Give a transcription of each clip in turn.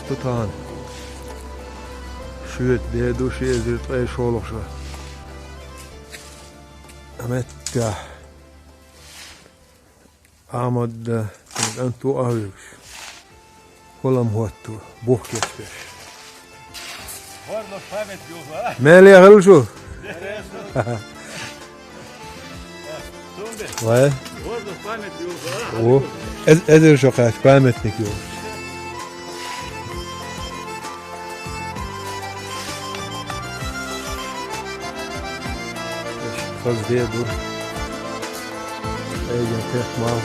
istutaan. Syöt du sieltä ei solossa. Mätkä. Ahmad antu ahyks. Kolm huottu buhkespes. Hornos päivät juhlaa. Meillä ja helsu. Tunde. Vai? Hornos päivät juhlaa. Oo. Edir sokaat päimetnik jo. Faz dedo. Aí já perto mal.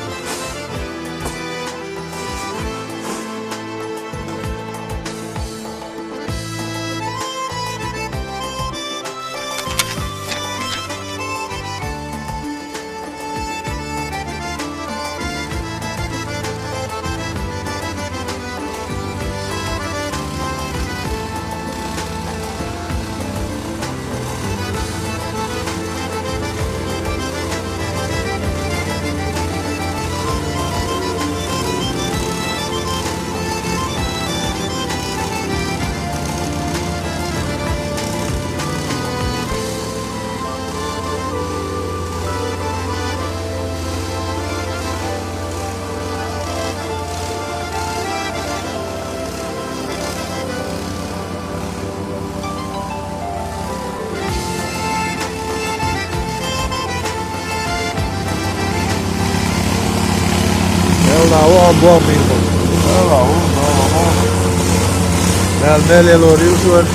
Ela on bom minko. Ela on. Meillä 4 luo riusuan.